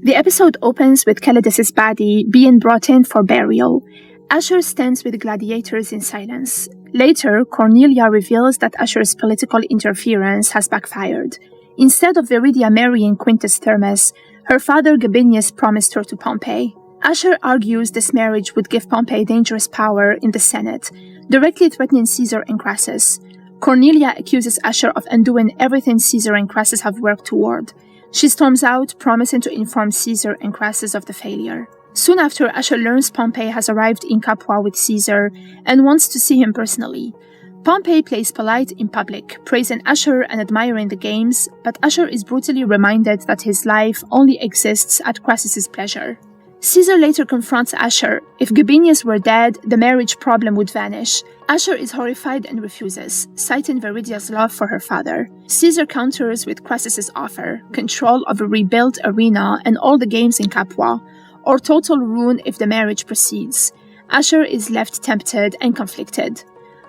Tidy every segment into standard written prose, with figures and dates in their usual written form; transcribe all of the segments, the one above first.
The episode opens with Calidus' body being brought in for burial. Ashur stands with gladiators in silence. Later, Cornelia reveals that Ashur's political interference has backfired. Instead of Viridia marrying Quintus Thermus, her father Gabinius promised her to Pompey. Ashur argues this marriage would give Pompey dangerous power in the Senate, directly threatening Caesar and Crassus. Cornelia accuses Ashur of undoing everything Caesar and Crassus have worked toward. She storms out, promising to inform Caesar and Crassus of the failure. Soon after, Ashur learns Pompey has arrived in Capua with Caesar and wants to see him personally. Pompey plays polite in public, praising Ashur and admiring the games, but Ashur is brutally reminded that his life only exists at Crassus's pleasure. Caesar later confronts Ashur. If Gabinius were dead, the marriage problem would vanish. Ashur is horrified and refuses, citing Viridia's love for her father. Caesar counters with Crassus's offer, control of a rebuilt arena and all the games in Capua, or total ruin if the marriage proceeds. Ashur is left tempted and conflicted.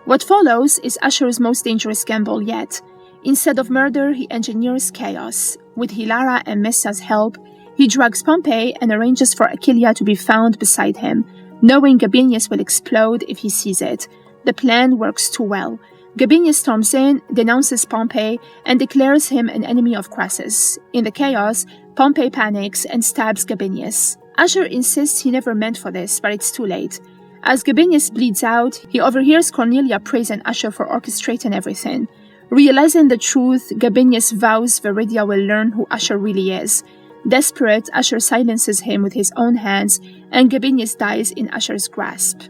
What follows is Ashur's most dangerous gamble yet. Instead of murder, he engineers chaos. With Hilara and Messa's help, he drugs Pompey and arranges for Aquileia to be found beside him, knowing Gabinius will explode if he sees it. The plan works too well. Gabinius storms in, denounces Pompey, and declares him an enemy of Crassus. In the chaos, Pompey panics and stabs Gabinius. Ashur insists he never meant for this, but it's too late. As Gabinius bleeds out, he overhears Cornelia praising Ashur for orchestrating everything. Realizing the truth, Gabinius vows Viridia will learn who Ashur really is. Desperate, Ashur silences him with his own hands, and Gabinius dies in Ashur's grasp.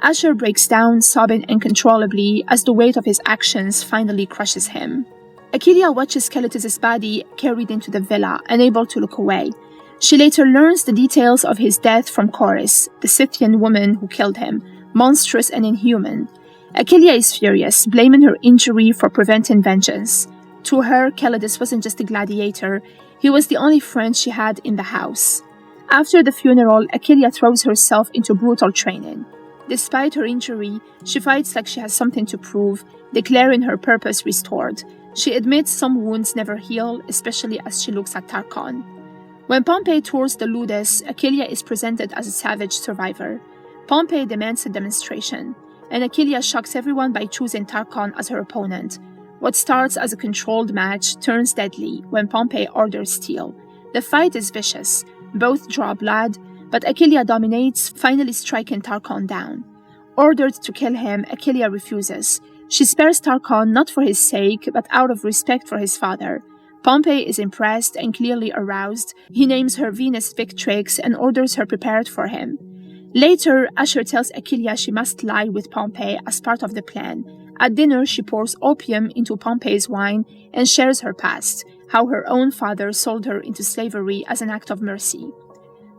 Ashur breaks down, sobbing uncontrollably as the weight of his actions finally crushes him. Aquileia watches Calidus' body carried into the villa, unable to look away. She later learns the details of his death from Chorus, the Scythian woman who killed him, monstrous and inhuman. Aquileia is furious, blaming her injury for preventing vengeance. To her, Calidus wasn't just a gladiator, he was the only friend she had in the house. After the funeral, Aquileia throws herself into brutal training. Despite her injury, she fights like she has something to prove, declaring her purpose restored. She admits some wounds never heal, especially as she looks at Tarchon. When Pompey tours the Ludus, Aquileia is presented as a savage survivor. Pompey demands a demonstration, and Aquileia shocks everyone by choosing Tarchon as her opponent. What starts as a controlled match turns deadly when Pompey orders steel. The fight is vicious. Both draw blood, but Aquileia dominates, finally striking Tarchon down. Ordered to kill him, Aquileia refuses. She spares Tarchon not for his sake, but out of respect for his father. Pompey is impressed and clearly aroused. He names her Venus Victrix and orders her prepared for him. Later, Ashur tells Aquileia she must lie with Pompey as part of the plan. At dinner, she pours opium into Pompey's wine and shares her past, how her own father sold her into slavery as an act of mercy.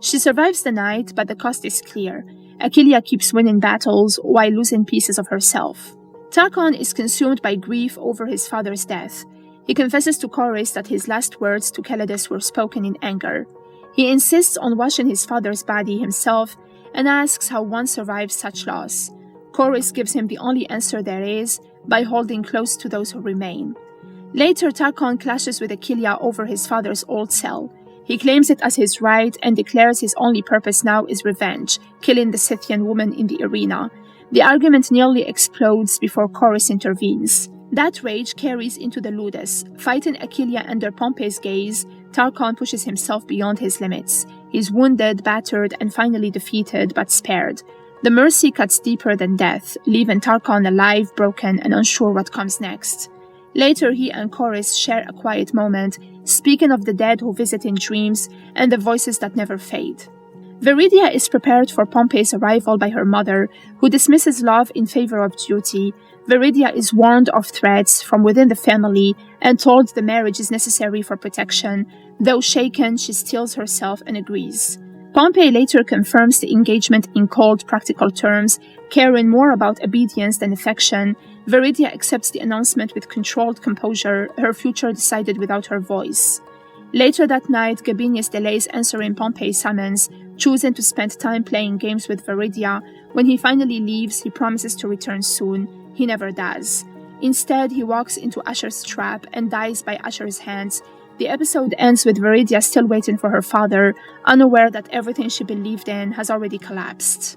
She survives the night, but the cost is clear. Aquileia keeps winning battles while losing pieces of herself. Tarchon is consumed by grief over his father's death. He confesses to Chorus that his last words to Calidus were spoken in anger. He insists on washing his father's body himself and asks how one survives such loss. Chorus gives him the only answer there is, by holding close to those who remain. Later, Tarchon clashes with Aquileia over his father's old cell. He claims it as his right and declares his only purpose now is revenge, killing the Scythian woman in the arena. The argument nearly explodes before Chorus intervenes. That rage carries into the Ludus. Fighting Aquileia under Pompey's gaze, Tarchon pushes himself beyond his limits. He's wounded, battered, and finally defeated, but spared. The mercy cuts deeper than death, leaving Tarchon alive, broken, and unsure what comes next. Later, he and Chorus share a quiet moment, speaking of the dead who visit in dreams and the voices that never fade. Viridia is prepared for Pompey's arrival by her mother, who dismisses love in favor of duty. Viridia is warned of threats from within the family and told the marriage is necessary for protection. Though shaken, she steels herself and agrees. Pompey later confirms the engagement in cold, practical terms, caring more about obedience than affection. Viridia accepts the announcement with controlled composure, her future decided without her voice. Later that night, Gabinius delays answering Pompey's summons, choosing to spend time playing games with Viridia. When he finally leaves, he promises to return soon. He never does. Instead, he walks into Ashur's trap and dies by Ashur's hands. The episode ends with Viridia still waiting for her father, unaware that everything she believed in has already collapsed.